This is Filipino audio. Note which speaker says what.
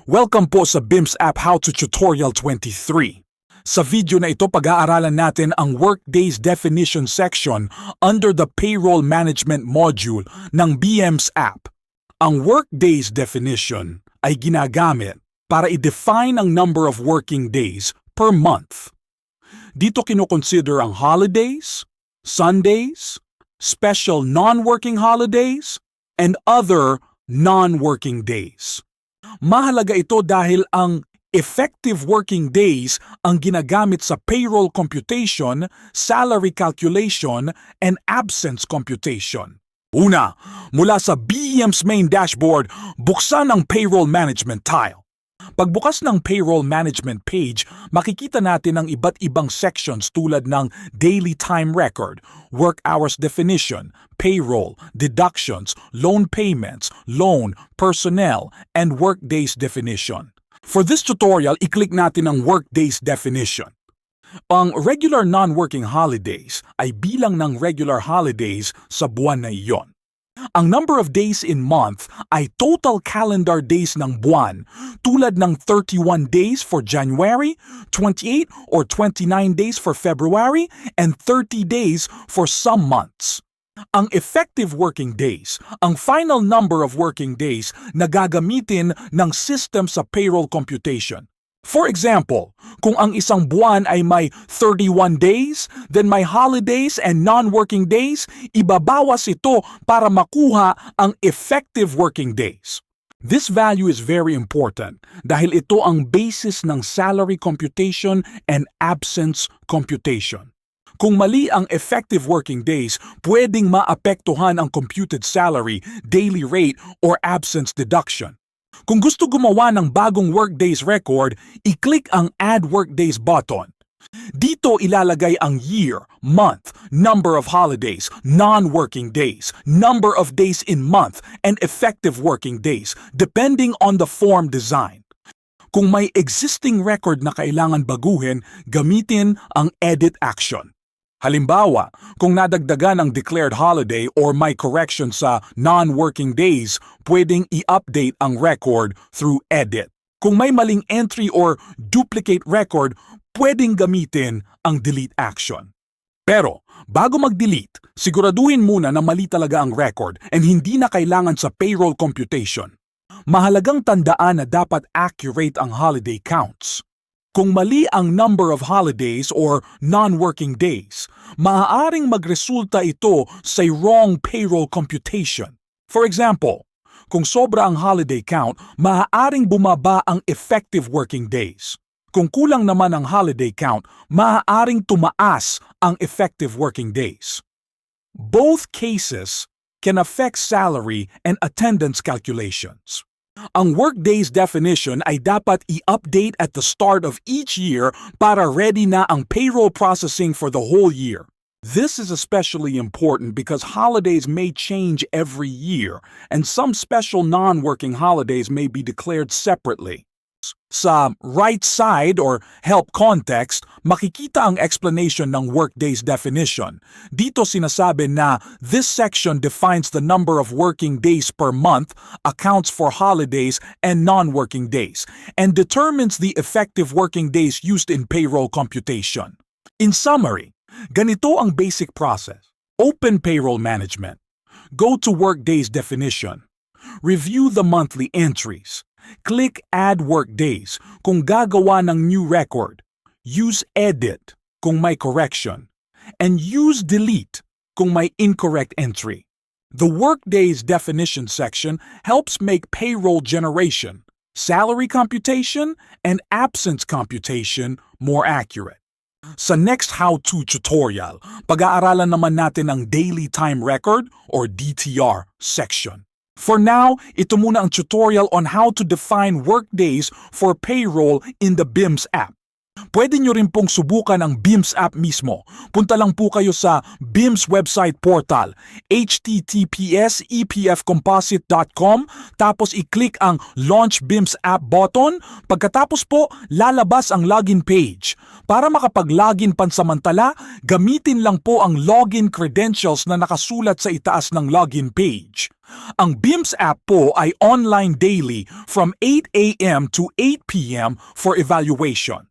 Speaker 1: Welcome po sa BIMS App How to Tutorial 23. Sa video na ito, pag-aaralan natin ang Workdays Definition section under the Payroll Management module ng BIMS App. Ang Workdays Definition ay ginagamit para i-define ang number of working days per month. Dito kinoconsider ang holidays, Sundays, special non-working holidays, and other non-working days. Mahalaga ito dahil ang effective working days ang ginagamit sa payroll computation, salary calculation, and absence computation. Una, mula sa BIMS main dashboard, buksan ang Payroll Management tile. Pagbukas ng Payroll Management page, makikita natin ang iba't ibang sections tulad ng Daily Time Record, Work Hours Definition, Payroll, Deductions, Loan Payments, Loan, Personnel, and Workdays Definition. For this tutorial, i-click natin ang Workdays Definition. Ang regular non-working holidays ay bilang ng regular holidays sa buwan na iyon. Ang number of days in month ay total calendar days ng buwan tulad ng 31 days for January, 28 or 29 days for February, and 30 days for some months. Ang effective working days, ang final number of working days na gagamitin ng system sa payroll computation. For example, kung ang isang buwan ay may 31 days, then may holidays and non-working days, ibabawas ito para makuha ang effective working days. This value is very important dahil ito ang basis ng salary computation and absence computation. Kung mali ang effective working days, pwedeng maapektuhan ang computed salary, daily rate, or absence deduction. Kung gusto gumawa ng bagong workdays record, i-click ang Add Workdays button. Dito ilalagay ang year, month, number of holidays, non-working days, number of days in month, and effective working days, depending on the form design. Kung may existing record na kailangan baguhin, gamitin ang Edit action. Halimbawa, kung nadagdagan ang declared holiday or may correction sa non-working days, pwedeng i-update ang record through Edit. Kung may maling entry or duplicate record, pwedeng gamitin ang Delete action. Pero, bago mag-delete, siguraduhin muna na mali talaga ang record and hindi na kailangan sa payroll computation. Mahalagang tandaan na dapat accurate ang holiday counts. Kung mali ang number of holidays or non-working days, maaaring magresulta ito sa wrong payroll computation. For example, kung sobra ang holiday count, maaaring bumaba ang effective working days. Kung kulang naman ang holiday count, maaaring tumaas ang effective working days. Both cases can affect salary and attendance calculations. Ang workdays definition ay dapat i-update at the start of each year para ready na ang payroll processing for the whole year. This is especially important because holidays may change every year and some special non-working holidays may be declared separately. Sa right side or help context, makikita ang explanation ng workdays definition. Dito sinasabi na this section defines the number of working days per month, accounts for holidays and non-working days, and determines the effective working days used in payroll computation. In summary, ganito ang basic process. Open Payroll Management. Go to Workdays Definition. Review the monthly entries. Click Add Workdays kung gagawa ng new record. Use Edit kung may correction. And use Delete kung may incorrect entry. The Workdays Definition section helps make payroll generation, salary computation, and absence computation more accurate. Sa next how-to tutorial, pag-aaralan naman natin ang Daily Time Record or DTR section. For now, ito muna ang tutorial on how to define workdays for payroll in the BIMS app. Pwede nyo rin pong subukan ang BIMS app mismo. Punta lang po kayo sa BIMS website portal, https://epfcomposite.com, tapos i-click ang Launch BIMS app button. Pagkatapos po, lalabas ang login page. Para makapag-login pansamantala, gamitin lang po ang login credentials na nakasulat sa itaas ng login page. Ang BIMS app po ay online daily from 8 a.m. to 8 p.m. for evaluation.